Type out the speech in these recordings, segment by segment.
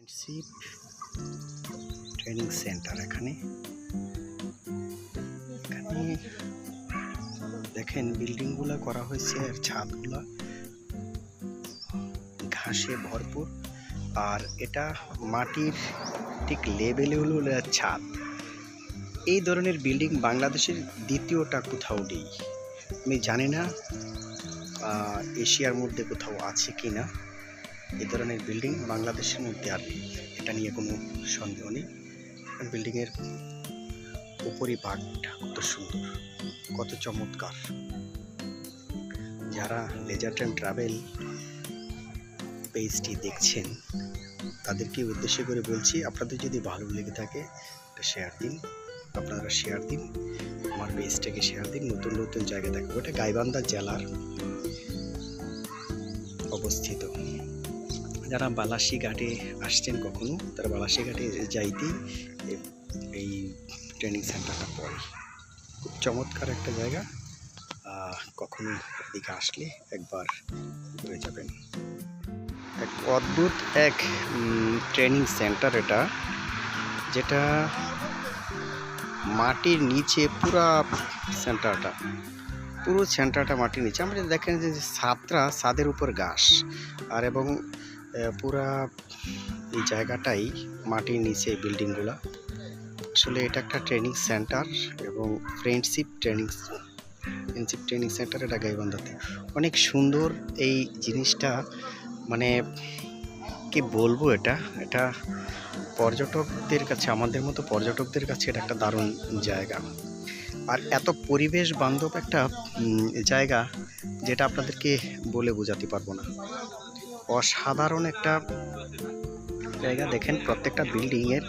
Friendship training centre. এখানে দেখেন বিল্ডিংগুলো করা হয়েছে আর ছাদগুলা ঘাসে ভরপুর, আর এটা মাটির ঠিক লেভেলে হলো ছাদ। এই ধরনের বিল্ডিং বাংলাদেশের দ্বিতীয়টা কোথাও নেই। আমি জানি না এশিয়ার মধ্যে কোথাও আছে কি না। এই ধরনের বিল্ডিং বাংলাদেশের মধ্যে আর নেই, এটা নিয়ে কোনো সন্দেহ নেই। বিল্ডিংয়ের উপরিভাগটা কত সুন্দর, কত চমৎকার। যারা লেজার টাইম ট্রাভেল পেজটি দেখছেন তাদেরকে উদ্দেশ্য করে বলছি, আপনাদের যদি ভালো লেগে থাকে শেয়ার দিন, আপনারা শেয়ার দিন, আমার পেজটাকে শেয়ার দিন। নতুন নতুন জায়গা দেখাবো। এটা গাইবান্ধা জেলার অবস্থিত। যারা বালাসী ঘাটে আসছেন কখনো, তারা বালাসী ঘাটে যাইতেই এই ট্রেনিং সেন্টারটা পড়ে। খুব চমৎকার একটা জায়গা, কখনো এদিকে আসলে একবার ঘুরে যাবেন। এক অদ্ভুত এক ট্রেনিং সেন্টার এটা, যেটা মাটির নিচে পুরো সেন্টারটা মাটির নিচে। আমরা দেখেন যে ছাদের উপর ঘাস, আর এবং পুরা এই জায়গাটাই মাটির নিচে বিল্ডিংগুলা। আসলে এটা একটা ট্রেনিং সেন্টার এবং ফ্রেন্ডশিপ ট্রেনিং সেন্টার। এটা গাইবান্ধাতে অনেক সুন্দর এই জিনিসটা, মানে কি বলবো, এটা পর্যটকদের কাছে, আমাদের মতো পর্যটকদের কাছে এটা একটা দারুণ জায়গা। আর এত পরিবেশ বান্ধব একটা জায়গা, যেটা আপনাদেরকে বলে বোঝাতে পারবো না। অসাধারণ একটা জায়গা। দেখেন প্রত্যেকটা বিল্ডিংয়ের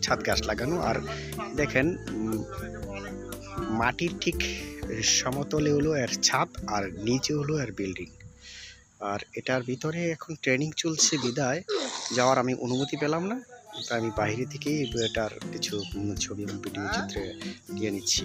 ছাদ গাছ লাগানো, আর দেখেন মাটির ঠিক সমতলে হলো এর ছাদ, আর নিচে হলো এর বিল্ডিং। আর এটার ভিতরে এখন ট্রেনিং চলছে বিদায় যাওয়ার আমি অনুমতি পেলাম না। আমি বাইরে থেকেই এটার কিছু ছবি এবং ভিডিও চিত্রে নিয়ে নিচ্ছি।